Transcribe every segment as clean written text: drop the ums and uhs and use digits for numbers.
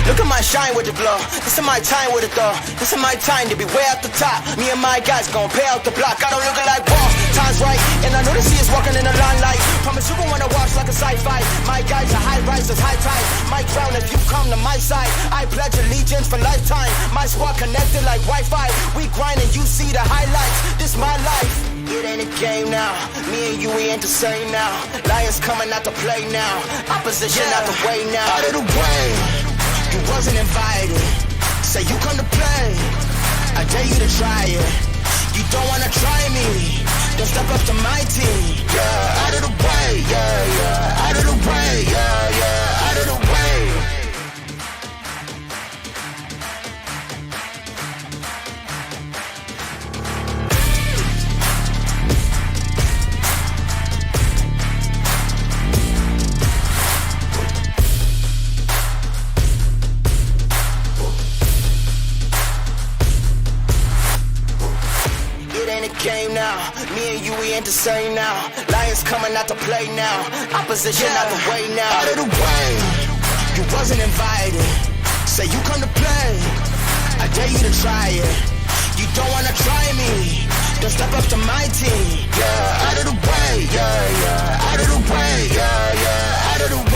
Look at my shine with the glow. This is my time with it though. This is my time to be way at the top. Me and my guys gon' pay out the block. I don't look like boss, time's right. And I know they see us walking in the limelight. Promise you gon' wanna watch like a sci-fi. My guys are high rises, high tide. My crown if you come to my side. I pledge allegiance for lifetime. My squad connected like Wi-Fi. We grind and you see the highlights. This my life. It ain't a game now. Me and you, we ain't the same now. Lions coming out to play now. Opposition out the way now. Out of the way. You wasn't invited. Say you come to play. I dare you to try it. You don't wanna try me. Then step up to my team. Yeah, out of the way. Yeah, yeah. Out of the way. Yeah, yeah. Out of the way. Game now, me and you, we ain't the same now. Lions coming out to play now. Opposition out the way now. Out of the way. You wasn't invited. Say you come to play. I dare you to try it. You don't wanna try me. Then step up to my team. Yeah, out of the way. Yeah, yeah. Out of the way. Yeah, yeah. Out of the way.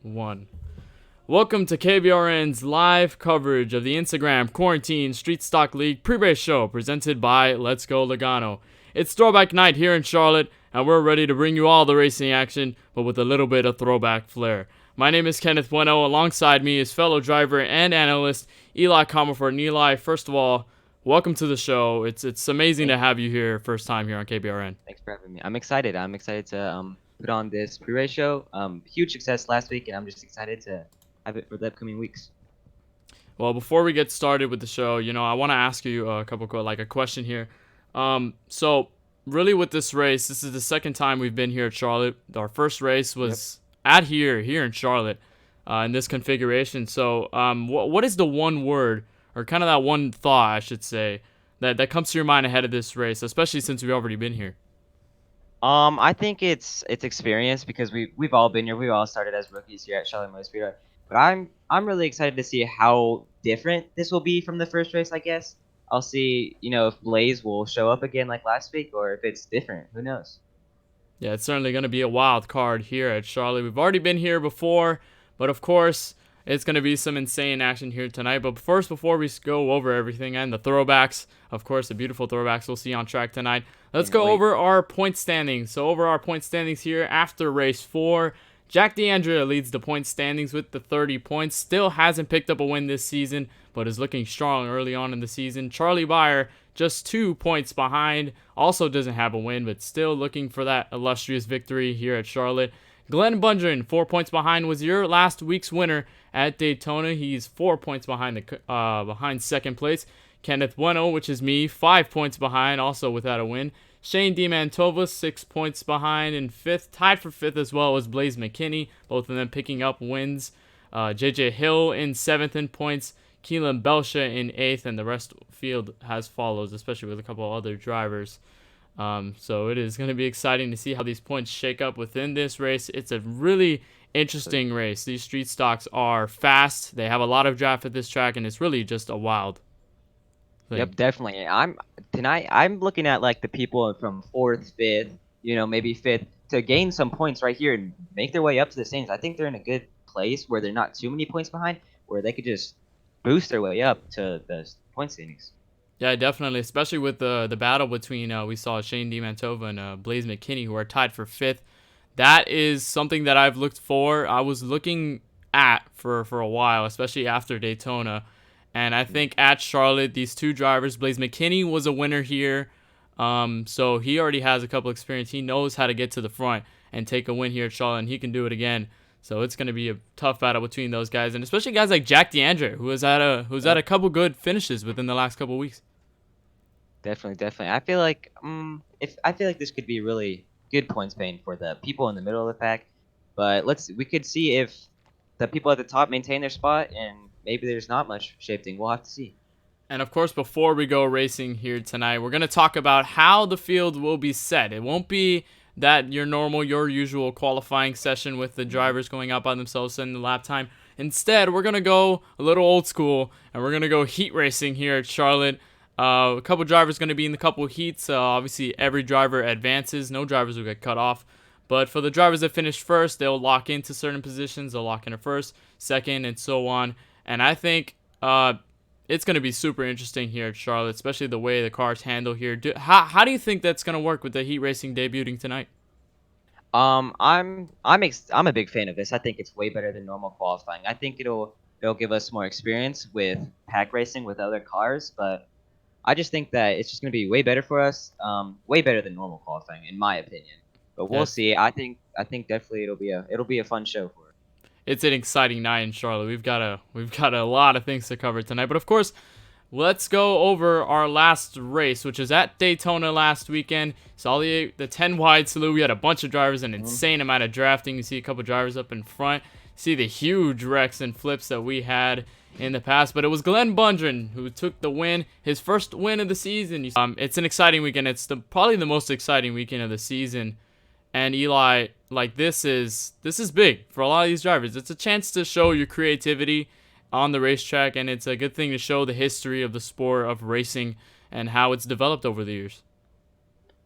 One. Welcome to KBRN's live coverage of the Instagram Quarantine Street Stock League pre-race show presented by Let's Go Logano. It's Throwback night here in Charlotte, and we're ready to bring you all the racing action, but with a little bit of throwback flair. My name is Kenneth Bueno. Alongside me is fellow driver and analyst Eli Comerford. And Eli, first of all, welcome to the show. It's amazing to have you here, first time here on KBRN. Thanks for having me. I'm excited to put on this pre-race show. Huge success last week, and I'm just excited to have it for the upcoming weeks. Well, before we get started with the show, I want to ask you a question here. So really with this race, this is the second time we've been here at Charlotte. Our first race was here in Charlotte in this configuration. So what is the one word or kind of that one thought I should say that comes to your mind ahead of this race, especially since we've already been here? I think it's experience because we've all been here. We all started as rookies here at Charlotte Motor Speedway. But I'm really excited to see how different this will be from the first race. I guess I'll see, if Blaze will show up again like last week, or if it's different. Who knows? Yeah, it's certainly going to be a wild card here at Charlotte. We've already been here before, but of course, it's going to be some insane action here tonight. But first, before we go over everything and the throwbacks, of course, the beautiful throwbacks we'll see on track tonight, let's go over our point standings. So, over our point standings here after race 4, Jack DeAndrea leads the point standings with the 30 points. Still hasn't picked up a win this season, but is looking strong early on in the season. Charlie Byer just 2 points behind. Also doesn't have a win, but still looking for that illustrious victory here at Charlotte. Glenn Bundren, 4 points behind, was your last week's winner at Daytona. He's 4 points behind behind second place. Kenneth Bueno, which is me, 5 points behind, also without a win. Shane DiMantova, 6 points behind in fifth. Tied for fifth as well as Blaze McKinney, both of them picking up wins. JJ Hill in seventh in points. Keelan Belsha in eighth, and the rest field has follows, especially with a couple other drivers. So it is going to be exciting to see how these points shake up within this race. It's a really interesting race. These street stocks are fast. They have a lot of draft at this track, and it's really just a wild thing. Yep, definitely. I'm looking at like the people from fourth, fifth, maybe fifth to gain some points right here and make their way up to the standings. I think they're in a good place where they're not too many points behind, where they could just boost their way up to the point standings. Yeah, definitely, especially with the battle between we saw Shane DiMantova and Blaze McKinney, who are tied for fifth. That is something that I've looked for. I was looking at for a while, especially after Daytona. And I think at Charlotte, these two drivers, Blaze McKinney was a winner here. So he already has a couple experience. He knows how to get to the front and take a win here at Charlotte, and he can do it again. So it's going to be a tough battle between those guys, and especially guys like Jack DeAndrea, who's had a couple good finishes within the last couple weeks. Definitely. I feel like this could be really good points paying for the people in the middle of the pack, but we could see if the people at the top maintain their spot, and maybe there's not much shifting. We'll have to see. And of course, before we go racing here tonight, we're going to talk about how the field will be set. It won't be that your usual qualifying session with the drivers going out by themselves setting the lap time. Instead, we're going to go a little old school, and we're going to go heat racing here at Charlotte. A couple drivers going to be in the couple heats. Obviously, every driver advances. No drivers will get cut off. But for the drivers that finish first, they'll lock into certain positions. They'll lock into first, second, and so on. And I think it's going to be super interesting here at Charlotte, especially the way the cars handle here. How do you think that's going to work with the heat racing debuting tonight? I'm a big fan of this. I think it's way better than normal qualifying. I think it'll give us more experience with pack racing with other cars, but I just think that it's just going to be way better for us, way better than normal qualifying, in my opinion. But we'll see. I think definitely it'll be a fun show for us. It's an exciting night in Charlotte. We've got a lot of things to cover tonight. But of course, let's go over our last race, which is at Daytona last weekend. Saw the 10 wide salute. We had a bunch of drivers, an insane amount of drafting. You see a couple drivers up in front. See the huge wrecks and flips that we had in the past, but it was Glenn Bundren who took the win, his first win of the season. It's an exciting weekend. It's probably the most exciting weekend of the season. And Eli, like this is big for a lot of these drivers. It's a chance to show your creativity on the racetrack, and it's a good thing to show the history of the sport of racing and how it's developed over the years.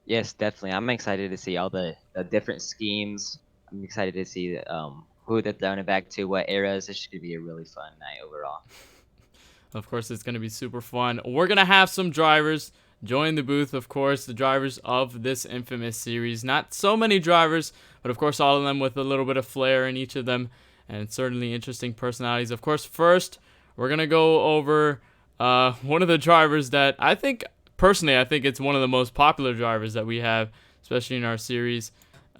Yes, definitely. I'm excited to see all the different schemes. I'm excited to see who they're throwing it back to, what eras. This should be a really fun night overall. Of course, it's going to be super fun. We're going to have some drivers join the booth, of course, the drivers of this infamous series. Not so many drivers, but of course, all of them with a little bit of flair in each of them, and certainly interesting personalities. Of course, first, we're going to go over one of the drivers that I think it's one of the most popular drivers that we have, especially in our series.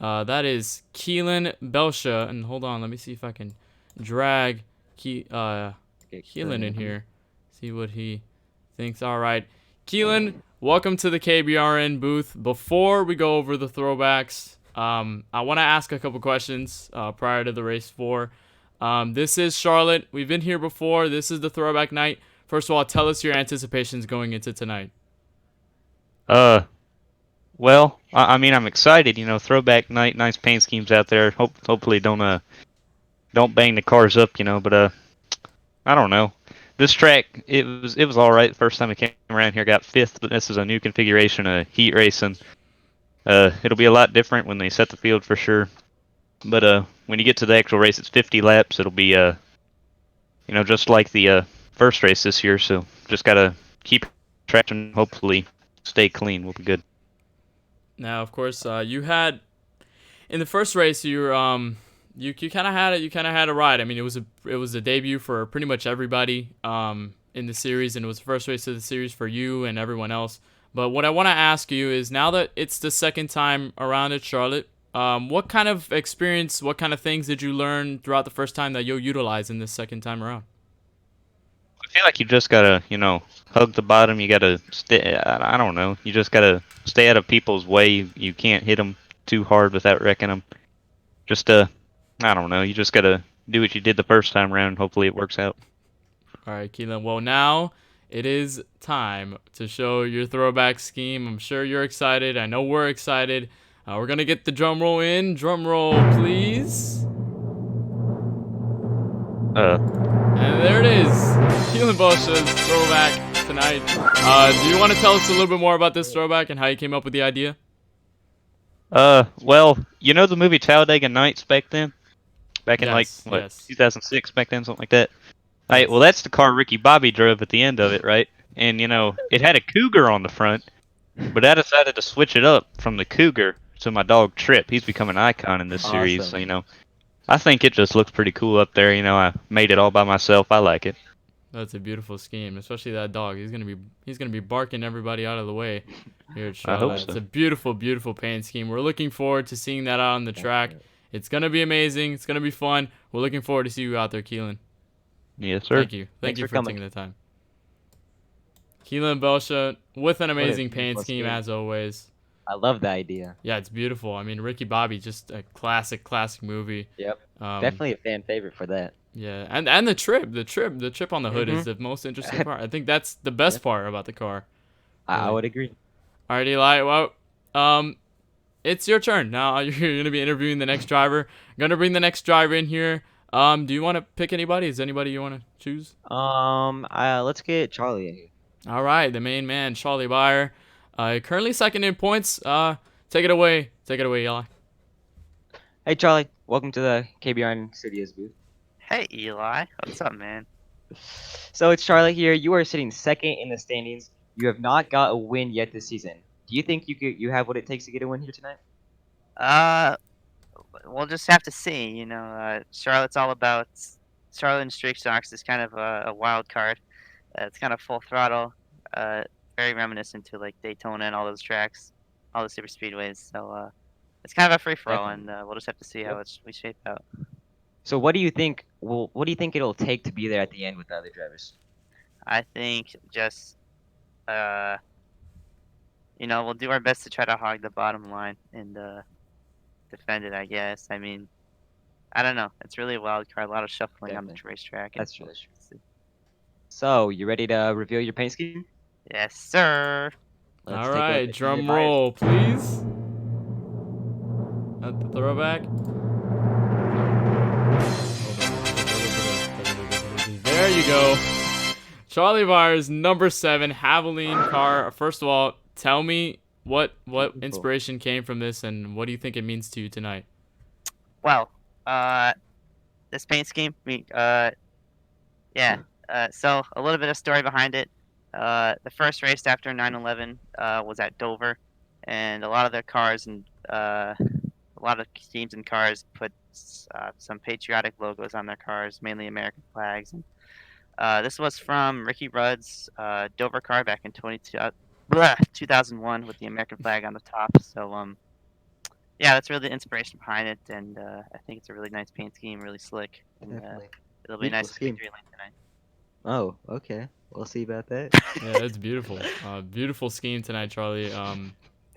That is Keelan Belsha. And hold on, let me see if I can drag Keelan in here. See what he thinks. All right. Keelan, welcome to the KBRN booth. Before we go over the throwbacks, I want to ask a couple questions prior to the race 4. This is Charlotte. We've been here before. This is the Throwback Night. First of all, tell us your anticipations going into tonight. Uh, well, I mean, I'm excited. You know, throwback night, nice paint schemes out there. Hopefully don't bang the cars up. You know, but I don't know. This track, it was all right the first time I came around here. Got fifth, but this is a new configuration of heat racing. It'll be a lot different when they set the field for sure. But when you get to the actual race, it's 50 laps. It'll be just like the first race this year. So just gotta keep track and hopefully stay clean. We'll be good. Now, of course, you had in the first race, you kind of had a ride. I mean, it was a debut for pretty much everybody in the series, and it was the first race of the series for you and everyone else. But what I want to ask you is, now that it's the second time around at Charlotte, what kind of experience, what kind of things did you learn throughout the first time that you'll utilize in this second time around? I feel like you just gotta, hug the bottom. You gotta stay. I don't know. You just gotta stay out of people's way. You can't hit them too hard without wrecking them. Just I don't know. You just gotta do what you did the first time around. Hopefully it works out. All right, Keelan. Well, now it is time to show your throwback scheme. I'm sure you're excited. I know we're excited. We're gonna get the drum roll in. Drum roll, please. And there it is. Keelan Bosha's throwback tonight. Do you want to tell us a little bit more about this throwback and how you came up with the idea? Well, you know the movie Talladega Nights back then? Back in Yes, like, what, yes. 2006 back then, something like that? Right, well, that's the car Ricky Bobby drove at the end of it, right? And, it had a Cougar on the front, but I decided to switch it up from the Cougar to my dog Trip. He's become an icon in this series, so, Awesome. I think it just looks pretty cool up there. I made it all by myself. I like it. That's a beautiful scheme, especially that dog. He's gonna be barking everybody out of the way here at I hope Charlotte. so. It's a beautiful, beautiful paint scheme. We're looking forward to seeing that out on the track. It's gonna be amazing. It's gonna be fun. We're looking forward to see you out there, Keelan. Yes, sir. Thank you. Thank Thanks you for for coming. taking the time. Keelan Belsha with an a amazing paint beautiful scheme scheme. as always. I love the idea. Yeah, it's beautiful. I mean, Ricky Bobby, just a classic movie. Yep. Um, Definitely a fan favorite for that. Yeah, and the trip on the hood is the most interesting part. I think that's the best part about the car. I Really. would agree. All right, Eli. Well, it's your turn now. You're gonna be interviewing the next driver. I'm gonna bring the next driver in here. Do you want to pick anybody? Is there anybody you want to choose? Let's get Charlie in here. All right, the main man, Charlie Byer, currently second in points. Take it away. Take it away, Eli. Hey, Charlie. Welcome to the KBRN Studios booth. Hey Eli, what's up, man? So it's Charlie here. You are sitting second in the standings. You have not got a win yet this season. Do you think you have what it takes to get a win here tonight? We'll just have to see. Charlotte's all about Charlotte and Streak Stocks is kind of a wild card. It's kind of full throttle. Very reminiscent to like Daytona and all those tracks, all the super speedways. So it's kind of a free for all, and we'll just have to see how we shape out. So what do you think? Well, what do you think it'll take to be there at the end with the other drivers? I think just we'll do our best to try to hog the bottom line and defend it, I guess. I mean, I don't know. It's really a wild card. A lot of shuffling on the Definitely. racetrack. That's really true. So you ready to reveal your paint scheme? Yes, sir. Let's All take a look right, at drum the buyers. roll, please. At the throwback. There you go. Charlie Byers, number 7, Haviline car. First of all, tell me what inspiration came from this, and what do you think it means to you tonight? Well, this paint scheme, so a little bit of story behind it. The first race after 9/11 was at Dover, and a lot of their cars and a lot of teams and cars put some patriotic logos on their cars, mainly American flags. And this was from Ricky Rudd's Dover car back in 2001 with the American flag on the top. So yeah, that's really the inspiration behind it, and I think it's a really nice paint scheme, really slick. And, Definitely. it'll be nice Beautiful to scheme. victory lane tonight. Oh, okay. We'll see about that. Yeah, it's beautiful. Beautiful scheme tonight, Charlie.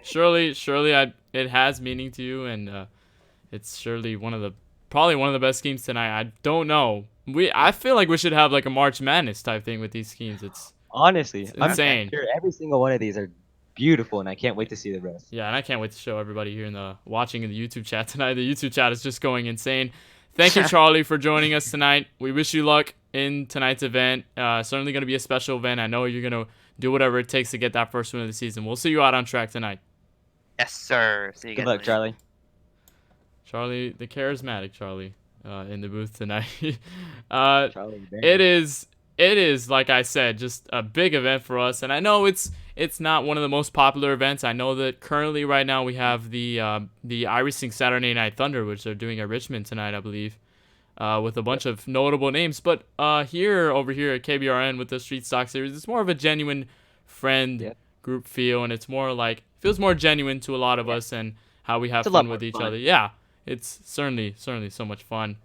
surely, it has meaning to you, and it's surely probably one of the best schemes tonight. I don't know. I feel like we should have like a March Madness type thing with these schemes. Honestly, It's I'm insane. sure every single one of these are beautiful, and I can't wait to see the rest. Yeah, and I can't wait to show everybody here watching in the YouTube chat tonight. The YouTube chat is just going insane. Thank you, Charlie, for joining us tonight. We wish you luck in tonight's event. Certainly going to be a special event. I know you're going to do whatever it takes to get that first win of the season. We'll see you out on track tonight. Yes, sir. See you Good guys luck, later. Charlie. Charlie, the charismatic Charlie, in the booth tonight. Charlie, it is like I said, just a big event for us, and I know it's not one of the most popular events. I know that currently right now we have the iRacing Saturday Night Thunder, which they're doing at Richmond tonight, I believe, with a bunch of notable names. But over here at KBRN with the Street Stock Series, it's more of a genuine friend group feel, and it's more like feels more genuine to a lot of us and how we have It's a lot fun more with each fun. other. Yeah, it's certainly so much fun.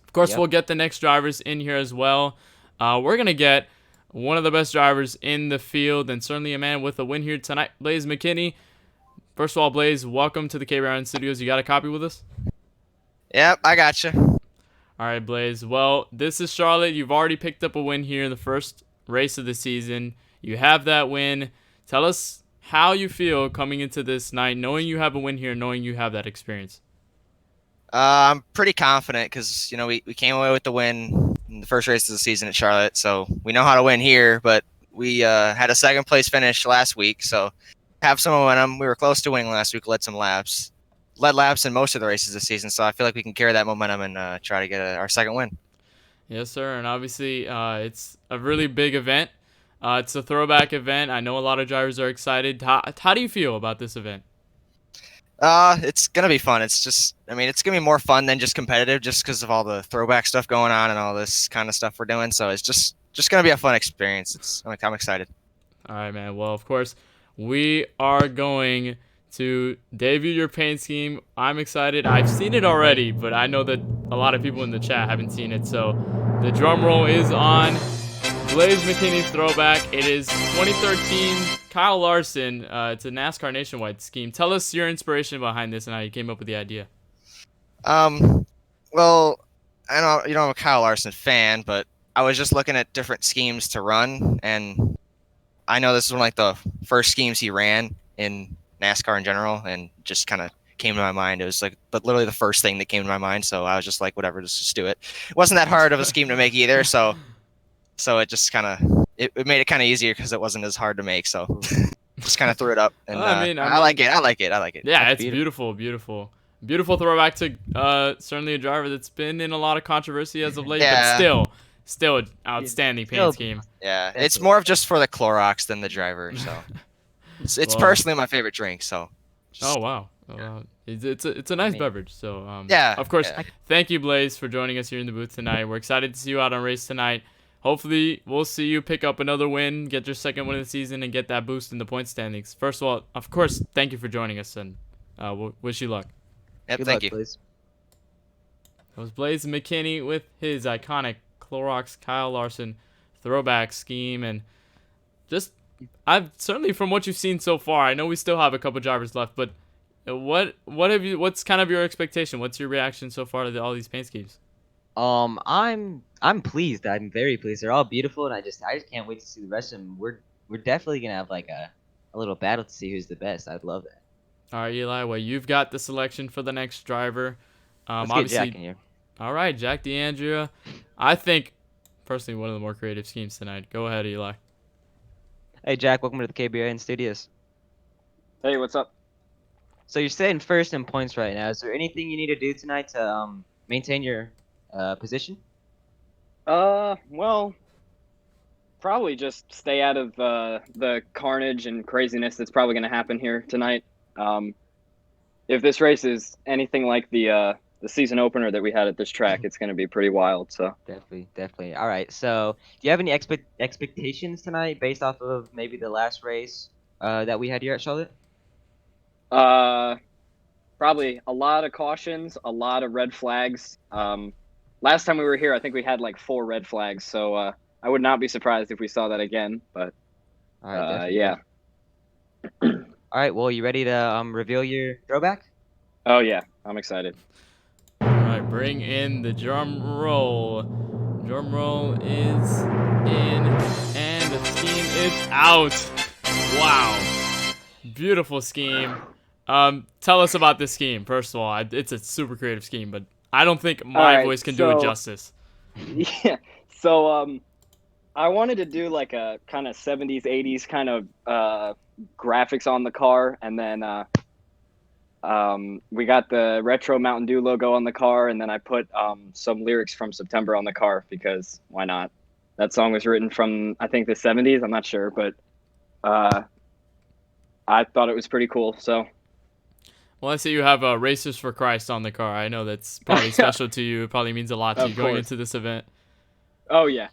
Of course, we'll get the next drivers in here as well. We're going to get one of the best drivers in the field and certainly a man with a win here tonight, Blaze McKinney. First of all, Blaze, welcome to the KBRN Studios. You got a copy with us? Yep, I gotcha. All right, Blaze. Well, this is Charlotte. You've already picked up a win here in the first race of the season. You have that win. Tell us how you feel coming into this night, knowing you have a win here, knowing you have that experience. I'm pretty confident because we came away with the win in the first race of the season at Charlotte, so we know how to win here. But we had a second place finish last week, so have some momentum. We were close to winning last week, led laps in most of the races this season, so I feel like we can carry that momentum and try to get our second win. Yes, sir. And obviously, it's a really big event. It's a throwback event. I know a lot of drivers are excited. How do you feel about this event? It's gonna be fun. It's gonna be more fun than just competitive, just because of all the throwback stuff going on and all this kind of stuff we're doing. So it's just gonna be a fun experience. I'm excited. All right, man. Well, of course, we are going to debut your paint scheme. I'm excited. I've seen it already, but I know that a lot of people in the chat haven't seen it. So the drum roll is on. Blaze McKinney throwback. It is 2013 Kyle Larson. It's a NASCAR Nationwide scheme. Tell us your inspiration behind this and how you came up with the idea. Well, I know I'm a Kyle Larson fan, but I was just looking at different schemes to run, and I know this is one of the first schemes he ran in NASCAR in general, and just kind of came to my mind. It was literally the first thing that came to my mind, so I was just like, whatever, just do it. It wasn't that hard of a scheme to make either, so it just kind of it made it kind of easier because it wasn't as hard to make. So just kind of threw it up, and I like it. Yeah, it's beautiful. Beautiful throwback to certainly a driver that's been in a lot of controversy as of late, but still an outstanding paint scheme. Yeah, it's more of just for the Clorox than the driver. So it's personally my favorite drink. So. Oh wow. It's a nice beverage. So of course, thank you, Blaze, for joining us here in the booth tonight. We're excited to see you out on race tonight. Hopefully, we'll see you pick up another win, get your second win of the season, and get that boost in the point standings. First of all, of course, thank you for joining us, and we'll wish you luck. Yep, thank you. Blaze. That was Blaze McKinney with his iconic Clorox Kyle Larson throwback scheme, and I've certainly from what you've seen so far, I know we still have a couple drivers left, but what's kind of your expectation? What's your reaction so far to all these paint schemes? I'm pleased. I'm very pleased. They're all beautiful, and I just can't wait to see the rest of them. We're definitely gonna have like a little battle to see who's the best. I'd love that. All right, Eli. Well, you've got the selection for the next driver. Let's Obviously, get Jack in here. All right, Jack DeAndrea. I think personally one of the more creative schemes tonight. Go ahead, Eli. Hey Jack, welcome to the KBRN Studios. Hey, what's up? So you're sitting first in points right now. Is there anything you need to do tonight to maintain your position? Well, probably just stay out of the carnage and craziness that's probably going to happen here tonight. If this race is anything like the season opener that we had at this track, it's going to be pretty wild. So Definitely. All right. So do you have any expectations tonight based off of maybe the last race that we had here at Charlotte? probably a lot of cautions, a lot of red flags. Last time we were here, I think we had like 4 red flags. So I would not be surprised if we saw that again. But All right, yeah. All All right. Well, you ready to reveal your throwback? Oh yeah, I'm excited. All right, bring in the drum roll. Drum roll is in, and the scheme is out. Wow, beautiful scheme. Tell us about this scheme. First of all, it's a super creative scheme, but I don't think All my right, voice can do it so justice. yeah, so I wanted to do like a kind of 70s, 80s kind of graphics on the car, and then we got the retro Mountain Dew logo on the car, and then I put some lyrics from September on the car because why not? That song was written from I think the 70s. I'm not sure, but uh, I thought it was pretty cool. So Well, I see you have Racers for Christ on the car. I know that's probably special to you. It probably means a lot to you of going course. into this event. Oh yeah,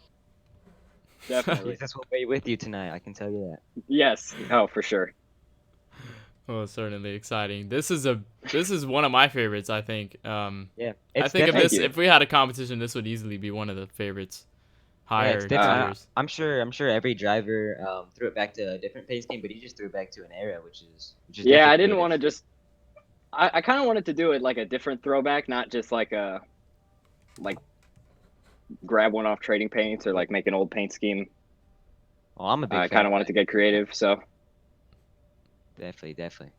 definitely. Jesus will be with you tonight. I can tell you that. Yes. Oh, for sure. Oh, certainly exciting. This is one of my favorites. I think. Yeah, I it's think if definitely. Thank you. if we had a competition, this would easily be one of the favorites. Yeah, it's Higher different. tiers. I'm sure every driver threw it back to a different pace game, but he just threw it back to an era, which is Yeah, definitely I didn't creative. want to just. I kind of wanted to do it like a different throwback, not just like grab one off trading paints or like make an old paint scheme. Well, I'm a big I fan kind of of wanted that. to get creative, so Definitely.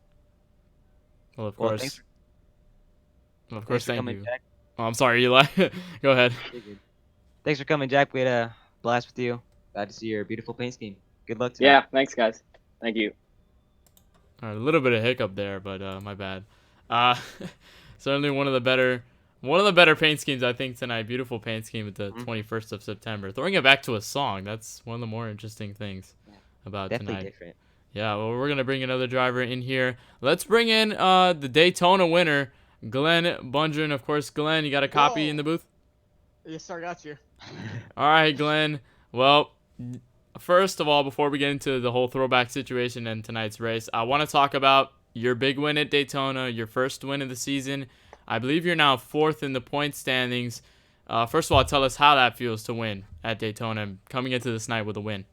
Well, of Well, course. Well, of thanks course. for Thank coming, you. Jack. Oh, I'm sorry, Eli. Go ahead. You're good. Thanks for coming, Jack. We had a blast with you. Glad to see your beautiful paint scheme. Good luck tonight. yeah. Thanks, guys. Thank you. All right, a little bit of hiccup there, but my bad. Uh, certainly one of the better paint schemes I think tonight. Beautiful paint scheme at the Mhm. 21st of September. Throwing it back to a song. That's one of the more interesting things Yeah, about definitely tonight. different. Yeah, well, we're gonna bring another driver in here. Let's bring in the Daytona winner, Glenn Bundren. Of course, Glenn, you got a copy in the booth? Yes, sir, got you. All right, Glenn. Well, first of all, before we get into the whole throwback situation and tonight's race, I want to talk about your big win at Daytona, your first win of the season. I believe you're now fourth in the point standings. First of all, tell us how that feels to win at Daytona and coming into this night with a win.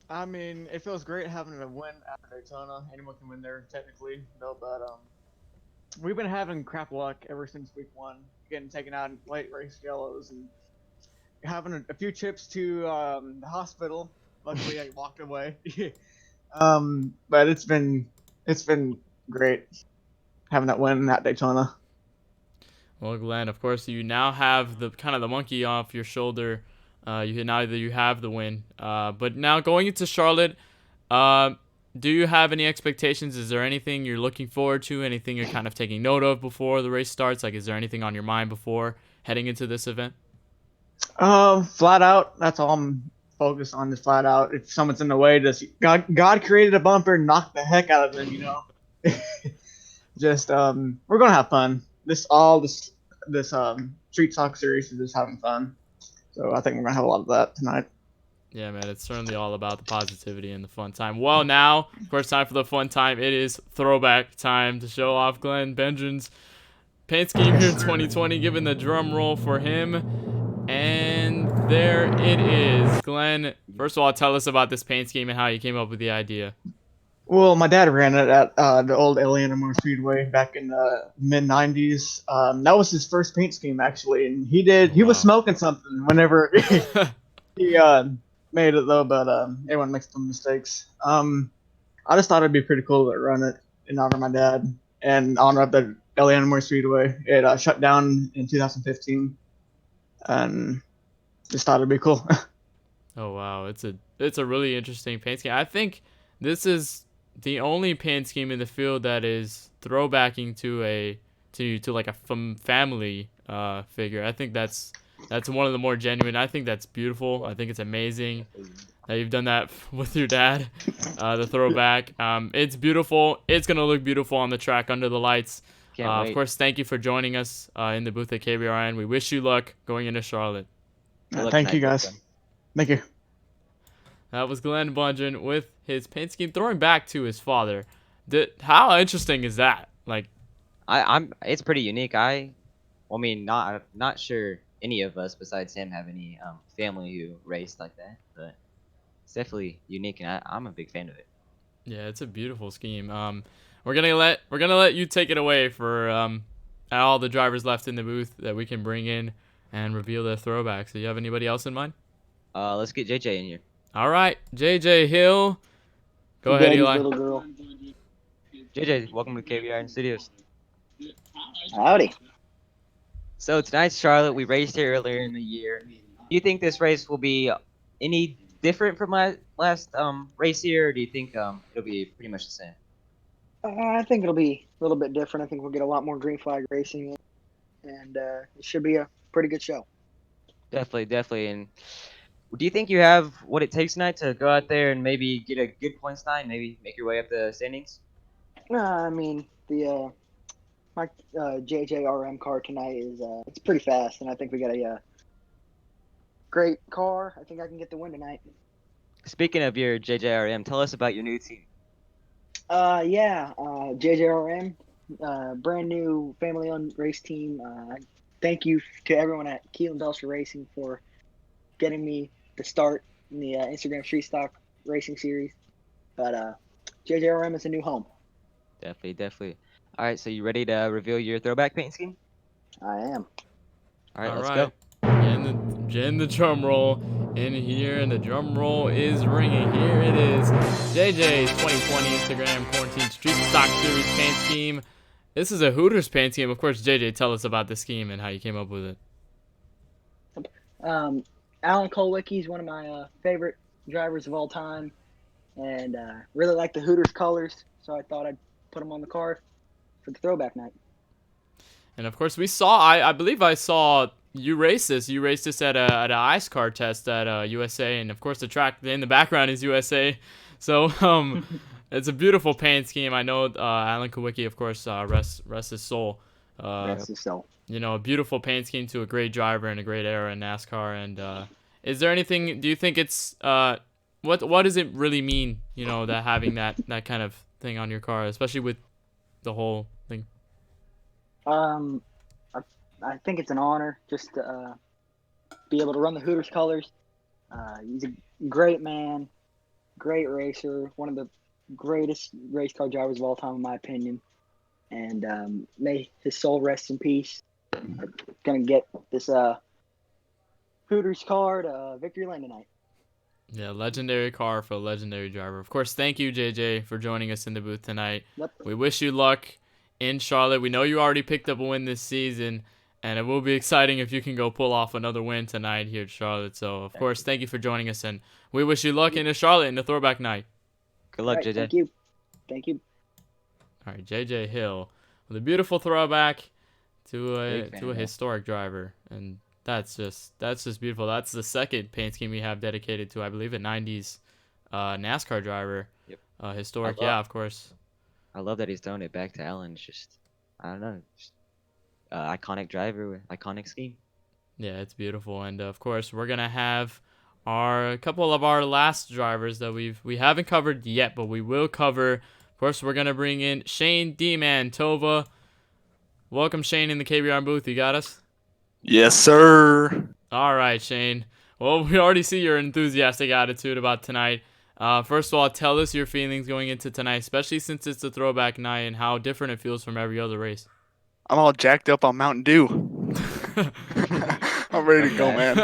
I mean, it feels great having a win at Daytona. Anyone can win there, technically, though. But we've been having crap luck ever since week one, getting taken out in late race yellows and having a few trips to the hospital. Luckily, I walked away. But it's been great having that win at Daytona. Well, Glenn, of course, you now have the kind of the monkey off your shoulder. You have the win. But now going into Charlotte, uh, do you have any expectations? Is there anything you're looking forward to? Anything you're kind of taking note of before the race starts? Like, is there anything on your mind before heading into this event? Flat out. That's all I'm focused on. Is flat out. If someone's in the way, just God created a bumper, knock the heck out of them. Just we're gonna have fun. This street soccer series is just having fun. So I think we're gonna have a lot of that tonight. Yeah, man, it's certainly all about the positivity and the fun time. Well, now, of course, time for the fun time. It is throwback time to show off Glenn Benjamin's paint scheme here in 2020. Giving the drum roll for him. And there it is. Glenn, first of all, tell us about this paint scheme and how you came up with the idea. Well, my dad ran it at the old Moore Speedway back in the mid '90s. That was his first paint scheme actually, and he was Wow. smoking something whenever he made it though. But everyone makes some mistakes. I just thought it'd be pretty cool to run it in honor of my dad and honor of the Moore Speedway. It shut down in 2015, and just thought it'd be cool. Oh wow, it's a really interesting paint scheme. I think this is the only paint scheme in the field that is throwbacking to like a family figure. I think that's one of the more genuine. I think that's beautiful. I think it's amazing that you've done that with your dad. The throwback. It's beautiful. It's gonna look beautiful on the track under the lights. Can't Of wait. course, thank you for joining us in the booth at KBRN. We wish you luck going into Charlotte. Good luck Thank tonight, you guys. Glenn. Thank you. That was Glenn Bundren with his paint scheme, throwing back to his father. How interesting is that? Like, It's pretty unique. I mean, not sure any of us besides him have any family who raced like that, but it's definitely unique, and I'm a big fan of it. Yeah, it's a beautiful scheme. We're gonna let you take it away for all the drivers left in the booth that we can bring in and reveal their throwbacks. Do you have anybody else in mind? Let's get JJ in here. All right, JJ Hill. Go ahead, Daddy's Eli. little girl. JJ, welcome to KVR in Studios. Howdy. So tonight's Charlotte. We raced here earlier in the year. Do you think this race will be any different from last race here, or do you think it'll be pretty much the same? I think it'll be a little bit different. I think we'll get a lot more green flag racing, and it should be a pretty good show. Definitely, definitely. And do you think you have what it takes tonight to go out there and maybe get a good points line, maybe make your way up the standings? I mean, the my JJRM car tonight is it's pretty fast, and I think we got a great car. I think I can get the win tonight. Speaking of your JJRM, tell us about your new team. JJRM, brand new family-owned race team. Thank you to everyone at Keelan Belcher Racing for getting me the start in the Instagram Street Stock Racing Series. But JJRM is a new home. Definitely, definitely. All right, so you ready to reveal your throwback paint scheme? I am. All right, All let's right. go. Getting the drum roll in here, and the drum roll is ringing. Here it is. JJ's 2020 Instagram Quarantine Street Stock Series paint scheme. This is a Hooters paint scheme. Of course, JJ, tell us about the scheme and how you came up with it. Alan Kolwicki is one of my favorite drivers of all time, and really like the Hooters colors, so I thought I'd put them on the car for the throwback night. And of course, we saw. I believe I saw you race this. You raced this at an ice car test at USA, and of course, the track in the background is USA. So it's a beautiful paint scheme. I know Alan Kowicki, of course, rest his soul. That's the cell. You know, a beautiful paint scheme to a great driver and a great era in NASCAR. And is there anything? Do you think it's what does it really mean? You know, that having that kind of thing on your car, especially with the whole thing. I think it's an honor just to be able to run the Hooters colors. He's a great man, great racer, one of the greatest race car drivers of all time, in my opinion. And may his soul rest in peace. I'm gonna get this Hooters car to Victory Lane tonight. Yeah, legendary car for a legendary driver. Of course, thank you, JJ, for joining us in the booth tonight. Yep. We wish you luck in Charlotte. We know you already picked up a win this season, and it will be exciting if you can go pull off another win tonight here at Charlotte. So, of course, thank you for joining us, and we wish you luck into Charlotte in the throwback night. Good luck, All right, JJ. Thank you. Thank you. All right, JJ Hill with a beautiful throwback to Big fan a of that. historic driver, and that's just beautiful. That's the second paint scheme we have dedicated to, I believe, a 90s NASCAR driver. Yep. Historic, I love- yeah, of course. I love that he's throwing it back to Allen. It's just, I don't know, just, iconic driver with iconic scheme. Yeah, it's beautiful, and of course we're gonna have a couple of our last drivers that we haven't covered yet, but we will cover. Of course, we're gonna bring in Shane D-Man Tova. Welcome, Shane, in the KBR booth. You got us? Yes, sir. All right, Shane. Well, we already see your enthusiastic attitude about tonight. First of all, tell us your feelings going into tonight, especially since it's a throwback night, and how different it feels from every other race. I'm all jacked up on Mountain Dew. I'm ready to go, man.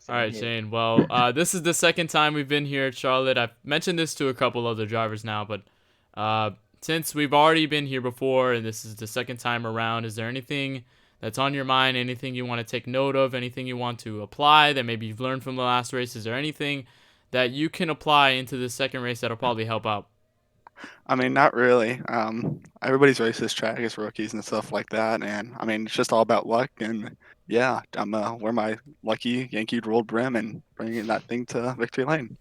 All right, Shane. Well, this is the second time we've been here at Charlotte. I've mentioned this to a couple other drivers now, but since we've already been here before and this is the second time around, is there anything that's on your mind, anything you want to take note of, anything you want to apply that maybe you've learned from the last race? Is there anything that you can apply into the second race that'll probably help out? I mean, not really. Everybody's raced this track as rookies and stuff like that, and I mean, it's just all about luck. And yeah, I'm wear my lucky Yankee rolled rim and bringing that thing to Victory Lane.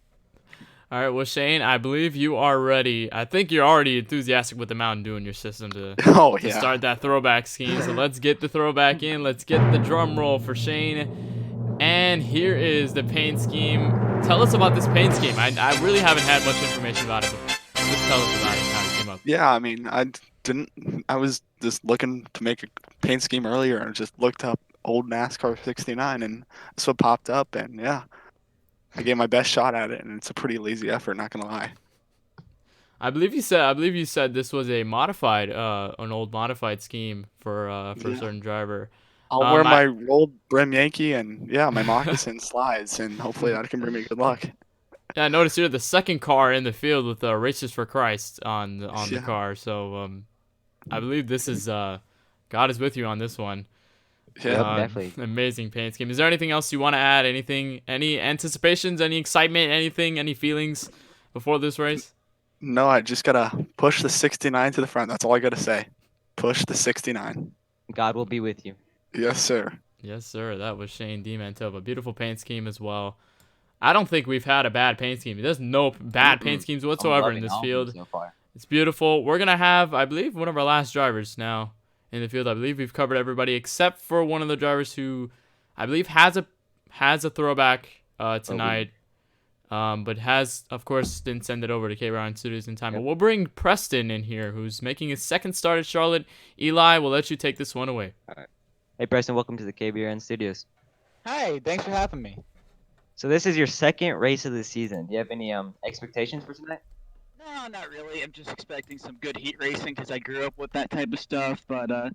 All right, well, Shane, I believe you are ready. I think you're already enthusiastic with the Mountain Dew in your system to Oh to yeah. start that throwback scheme. So let's get the throwback in. Let's get the drum roll for Shane. And here is the paint scheme. Tell us about this paint scheme. I really haven't had much information about it, but just tell us about it and how it came up. Yeah, I mean, I was just looking to make a paint scheme earlier and just looked up old NASCAR 69 and that's what popped up, and yeah. I gave my best shot at it, and it's a pretty lazy effort. Not gonna lie. I believe you said this was a modified, an old modified scheme for a Yeah. certain driver. I'll wear my rolled brim Yankee and my moccasin slides, and hopefully that can bring me good luck. Yeah, I noticed you're the second car in the field with Races for Christ on the Yeah. car. So I believe this is God is with you on this one. Yeah. Yep, definitely. Amazing paint scheme. Is there anything else you want to add? Anything? Any anticipations? Any excitement? Anything? Any feelings before this race? No, I just gotta push the 69 to the front. That's all I gotta say. Push the 69. God will be with you. Yes, sir. Yes, sir. That was Shane DiMantoba. Beautiful paint scheme as well. I don't think we've had a bad paint scheme. There's no bad paint schemes I'm whatsoever in loving this all of them field. so far. It's beautiful. We're gonna have, I believe, one of our last drivers now in the field. I believe we've covered everybody except for one of the drivers who, I believe, has a throwback tonight. But has, of course, didn't send it over to KBRN Studios in time. Yep. But we'll bring Preston in here, who's making his second start at Charlotte. Eli, we'll let you take this one away. Hey, Preston, welcome to the KBRN Studios. Hi, thanks for having me. So this is your second race of the season. Do you have any expectations for tonight? No, not really. I'm just expecting some good heat racing because I grew up with that type of stuff. But other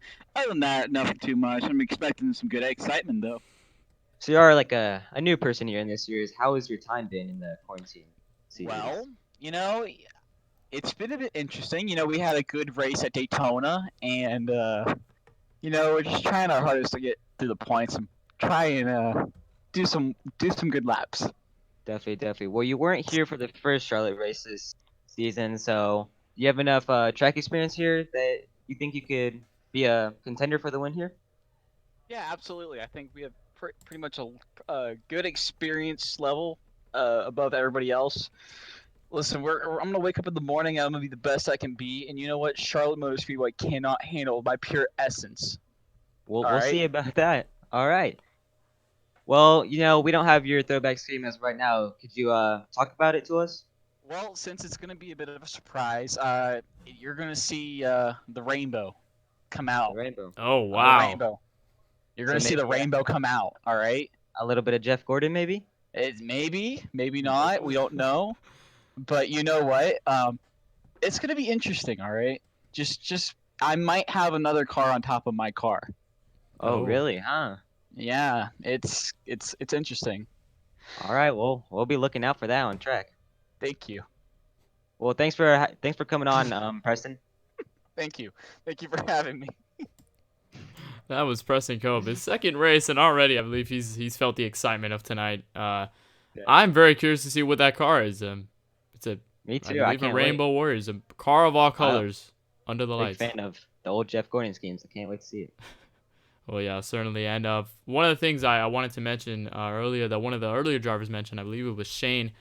than that, nothing too much. I'm expecting some good excitement, though. So you are like a new person here in this series. How has your time been in the quarantine season? Well, it's been a bit interesting. We had a good race at Daytona, and we're just trying our hardest to get through the points and try and do some good laps. Definitely. Well, you weren't here for the first Charlotte race this season, so you have enough track experience here that you think you could be a contender for the win here? Yeah, absolutely. I think we have pretty much a good experience level above everybody else. Listen, I'm gonna wake up in the morning. I'm gonna be the best I can be, and you know what? Charlotte Motor Speedway cannot handle my pure essence. We'll see about that. All right. Well, we don't have your throwback scheme as right now. Could you talk about it to us? Well, since it's gonna be a bit of a surprise, you're gonna see the rainbow come out. The rainbow. Oh, The wow. rainbow. You're gonna see the rainbow come out. All right. A little bit of Jeff Gordon, maybe? It's maybe not. We don't know. But you know what? It's gonna be interesting. All right. Just I might have another car on top of my car. Oh, really? Huh? Yeah. It's interesting. All right. Well, we'll be looking out for that on track. Thank you. Well, thanks for coming on, Preston. Thank you. Thank you for having me. That was Preston Cove, his second race, and already I believe he's felt the excitement of tonight. I'm very curious to see what that car is. It's a Me too. I I believe can't a Rainbow Warriors, a car of all colors under the Big lights. fan of the old Jeff Gordon schemes. I can't wait to see it. Well, yeah, certainly. And one of the things I wanted to mention earlier that one of the earlier drivers mentioned, I believe it was Shane,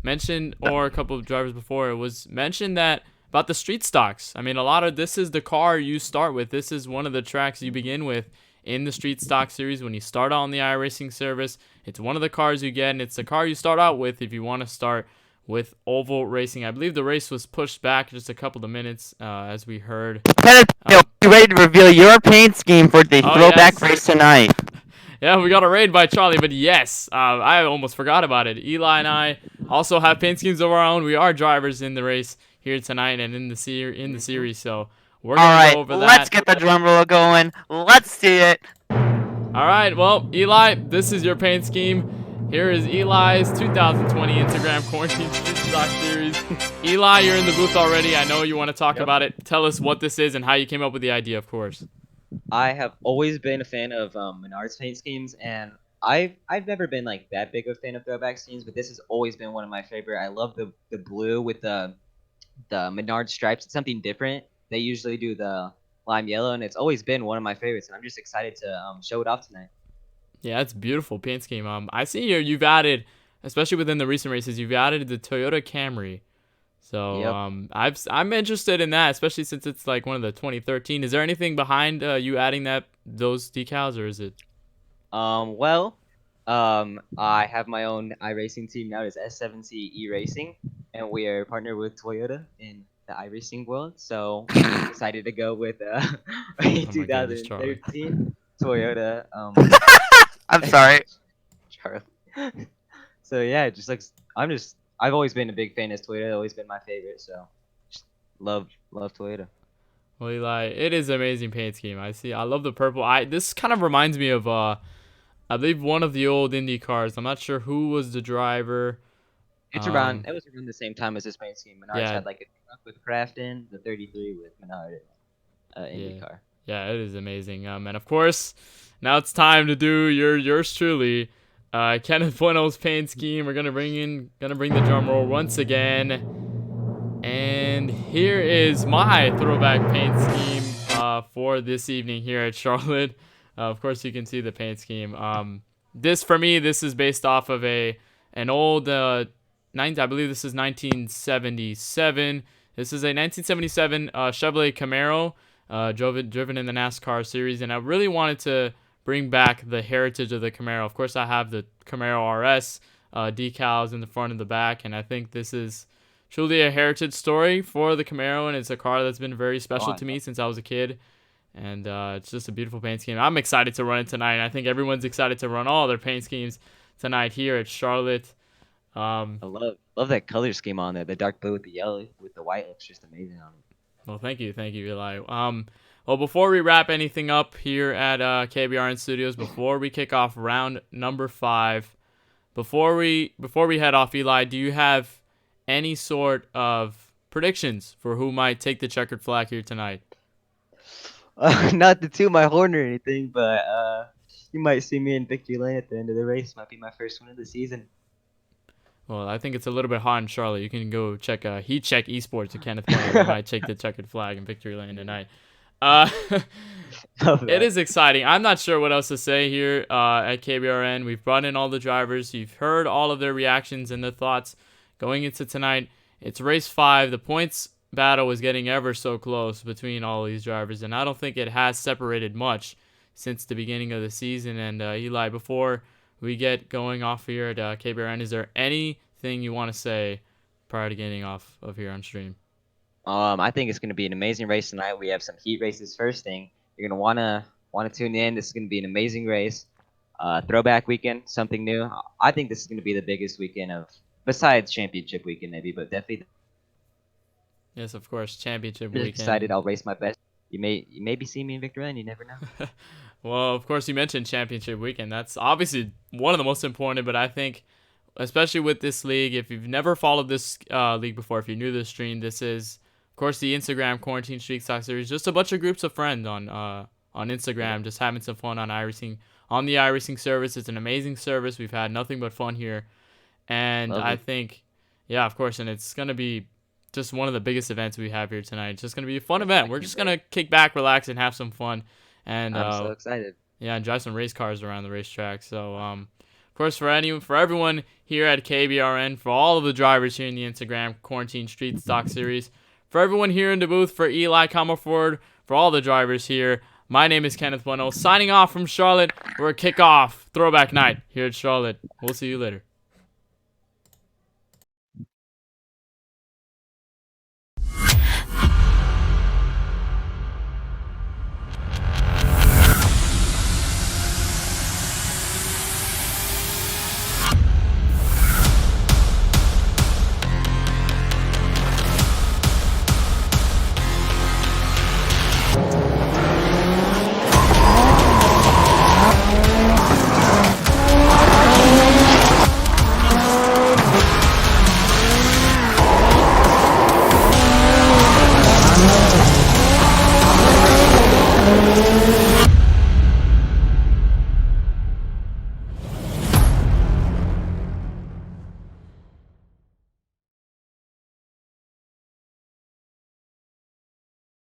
mentioned, or a couple of drivers before, it was mentioned that about the street stocks. I mean, this is the car you start with. This is one of the tracks you begin with in the street stock series when you start out on the iRacing service. It's one of the cars you get, and it's the car you start out with if you want to start with oval racing. I believe the race was pushed back just a couple of minutes, as we heard. You ready to reveal your paint scheme for the throwback race tonight? Yeah, we got a raid by Charlie, but yes, I almost forgot about it. Eli and I also have paint schemes of our own. We are drivers in the race here tonight and in the series, so we're gonna go over that. Let's get the drum roll going. Let's see it. All right, well, Eli, this is your paint scheme. Here is Eli's 2020 Instagram Quarantine Street Stock Series. Eli, you're in the booth already. I know you want to talk about it. Tell us what this is and how you came up with the idea, of course. I have always been a fan of Menards paint schemes, and I've never been like that big of a fan of throwback schemes, but this has always been one of my favorite. I love the blue with the Menards stripes. It's something different. They usually do the lime yellow, and it's always been one of my favorites, and I'm just excited to show it off tonight. Yeah, it's beautiful paint scheme. I see here you've added, especially within the recent races, you've added the Toyota Camry. So I'm interested in that, especially since it's like one of the 2013. Is there anything behind you adding those decals, or is it? I have my own iRacing team now. It's S7C E Racing, and we are partnered with Toyota in the iRacing world. So I'm excited to go with a 2013 Toyota. I'm sorry. Charlie. So yeah, it just looks. I've always been a big fan of Toyota. Always been my favorite. So just love Toyota. Well, Eli, it is an amazing paint scheme. I love the purple. This kind of reminds me of I believe one of the old Indy cars. I'm not sure who was the driver. It's around. It was around the same time as this paint scheme. Menards Yeah. had like a truck with Crafton, the 33 with Menard, IndyCar. Yeah, it is amazing. And of course, now it's time to do yours truly, Kenneth Bueno's paint scheme. We're gonna bring the drum roll once again, and here is my throwback paint scheme for this evening here at Charlotte. Of course, you can see the paint scheme. This is based off of an old I believe this is 1977. This is a 1977 Chevrolet Camaro. Driven in the NASCAR series, and I really wanted to bring back the heritage of the Camaro. Of course, I have the Camaro RS decals in the front and the back, and I think this is truly a heritage story for the Camaro, and it's a car that's been very special to me since I was a kid, and it's just a beautiful paint scheme. I'm excited to run it tonight, and I think everyone's excited to run all their paint schemes tonight here at Charlotte. I love that color scheme on there. The dark blue with the yellow with the white looks just amazing on it. Well, thank you, Eli. Well, before we wrap anything up here at KBRN Studios, before we kick off round number 5, before we head off, Eli, do you have any sort of predictions for who might take the checkered flag here tonight? Not to toot my horn or anything, but you might see me in victory lane at the end of the race. Might be my first win of the season. Well, I think it's a little bit hot in Charlotte. You can go check Heat Check Esports with Kenneth Bueno. Might take the checkered flag in victory lane tonight. It is exciting. I'm not sure what else to say here at KBRN. We've brought in all the drivers. You've heard all of their reactions and their thoughts going into tonight. It's race 5. The points battle is getting ever so close between all these drivers, and I don't think it has separated much since the beginning of the season. And Eli, before we get going off here at KBRN, is there anything you want to say prior to getting off of here on stream? I think it's going to be an amazing race tonight. We have some heat races first thing. You're going to want to tune in. This is going to be an amazing race. Throwback weekend, something new. I think this is going to be the biggest weekend besides championship weekend maybe, but definitely. Yes, of course, championship I'm weekend. excited. I'll race my best. You may be seeing me in victory lane. You never know. Well, of course, you mentioned championship weekend. That's obviously one of the most important, but I think, especially with this league, if you've never followed this league before, if you're new to the stream, this is, of course, the Instagram Quarantine Street Stock Series. Just a bunch of groups of friends on Instagram, just having some fun on iRacing. On the iRacing service, it's an amazing service. We've had nothing but fun here, and I think, yeah, of course, and it's gonna be just one of the biggest events we have here tonight. It's just gonna be a fun event. We're just gonna kick back, relax, and have some fun. And I'm so excited. Yeah, and drive some race cars around the racetrack. So, of course, for everyone here at KBRN, for all of the drivers here in the Instagram Quarantine Street Stock Series, for everyone here in the booth, for Eli Comerford, for all the drivers here, my name is Kenneth Bueno, signing off from Charlotte. We're a kickoff throwback night here at Charlotte. We'll see you later.